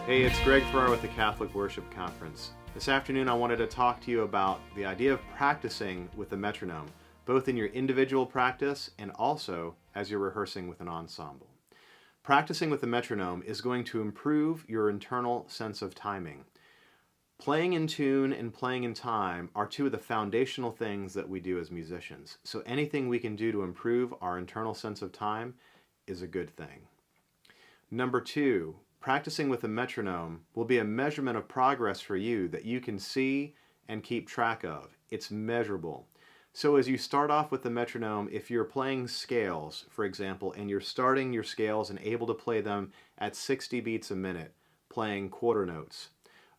Hey, it's Greg Farrar with the Catholic Worship Conference. This afternoon I wanted to talk to you about the idea of practicing with the metronome, both in your individual practice and also as you're rehearsing with an ensemble. Practicing with the metronome is going to improve your internal sense of timing. Playing in tune and playing in time are two of the foundational things that we do as musicians. So anything we can do to improve our internal sense of time is a good thing. Number two, practicing with a metronome will be a measurement of progress for you that you can see and keep track of. It's measurable. So as you start off with the metronome, if you're playing scales, for example, and you're starting your scales and able to play them at 60 beats a minute, playing quarter notes,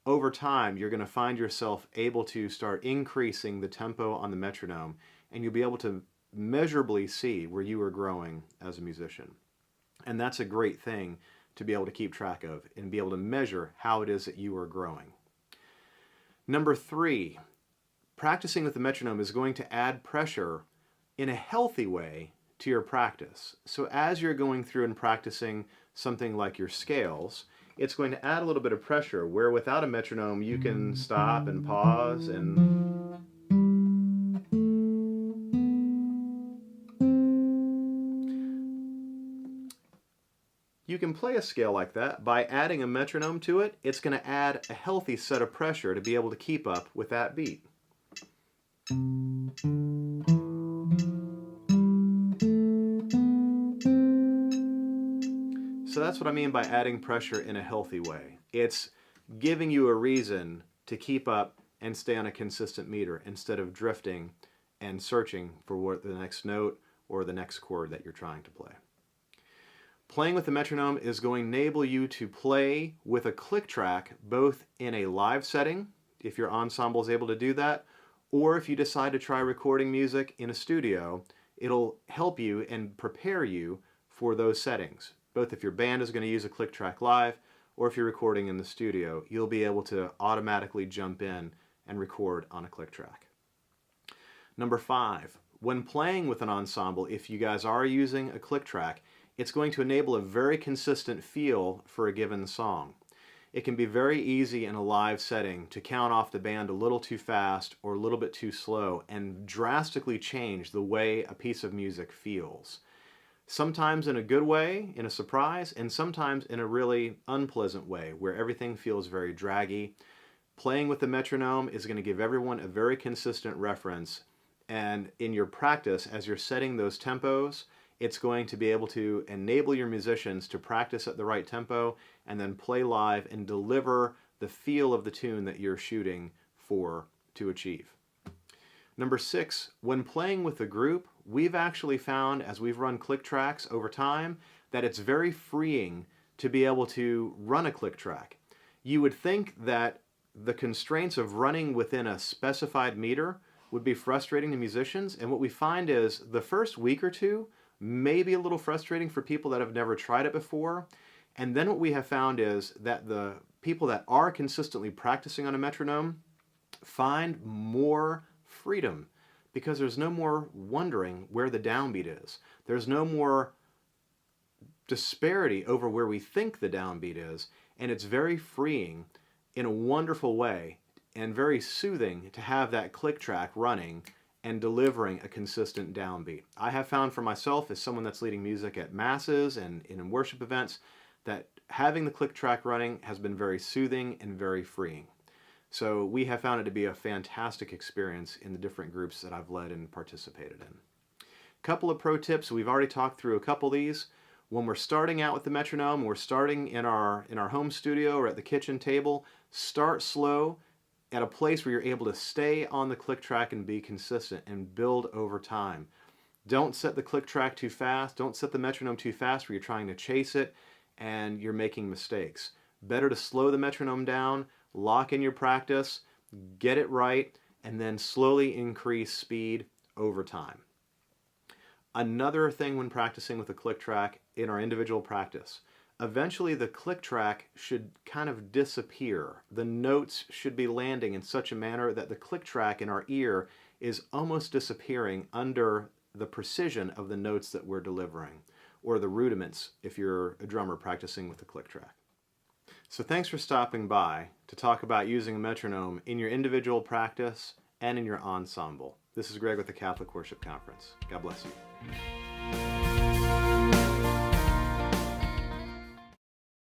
over time you're going to find yourself able to start increasing the tempo on the metronome, and you'll be able to measurably see where you are growing as a musician. And that's a great thing to be able to keep track of and be able to measure how it is that you are growing. Number three, practicing with the metronome is going to add pressure in a healthy way to your practice. So as you're going through and practicing something like your scales, it's going to add a little bit of pressure where without a metronome you can stop and pause and you can play a scale like that. By adding a metronome to it, it's going to add a healthy set of pressure to be able to keep up with that beat. So that's what I mean by adding pressure in a healthy way. It's giving you a reason to keep up and stay on a consistent meter instead of drifting and searching for what the next note or the next chord that you're trying to play. Playing with the metronome is going to enable you to play with a click track both in a live setting, if your ensemble is able to do that, or if you decide to try recording music in a studio, it'll help you and prepare you for those settings. Both if your band is going to use a click track live, or if you're recording in the studio, you'll be able to automatically jump in and record on a click track. Number five, when playing with an ensemble, if you guys are using a click track, it's going to enable a very consistent feel for a given song. It can be very easy in a live setting to count off the band a little too fast or a little bit too slow and drastically change the way a piece of music feels. Sometimes in a good way, in a surprise, and sometimes in a really unpleasant way where everything feels very draggy. Playing with the metronome is going to give everyone a very consistent reference, and in your practice, as you're setting those tempos, it's going to be able to enable your musicians to practice at the right tempo and then play live and deliver the feel of the tune that you're shooting for to achieve. Number six, when playing with a group, we've actually found as we've run click tracks over time that it's very freeing to be able to run a click track. You would think that the constraints of running within a specified meter would be frustrating to musicians, and what we find is the first week or two may be a little frustrating for people that have never tried it before. And then what we have found is that the people that are consistently practicing on a metronome find more freedom because there's no more wondering where the downbeat is. There's no more disparity over where we think the downbeat is, and it's very freeing in a wonderful way and very soothing to have that click track running and delivering a consistent downbeat. I have found for myself as someone that's leading music at masses and in worship events that having the click track running has been very soothing and very freeing. So we have found it to be a fantastic experience in the different groups that I've led and participated in. A couple of pro tips, we've already talked through a couple of these. When we're starting out with the metronome, we're starting in our home studio or at the kitchen table, start slow at a place where you're able to stay on the click track and be consistent and build over time. Don't set the click track too fast. Don't set the metronome too fast where you're trying to chase it and you're making mistakes. Better to slow the metronome down, lock in your practice, get it right, and then slowly increase speed over time. Another thing when practicing with a click track in our individual practice, eventually the click track should kind of disappear. The notes should be landing in such a manner that the click track in our ear is almost disappearing under the precision of the notes that we're delivering, or the rudiments if you're a drummer practicing with a click track. So thanks for stopping by to talk about using a metronome in your individual practice and in your ensemble. This is Greg with the Catholic Worship Conference. God bless you.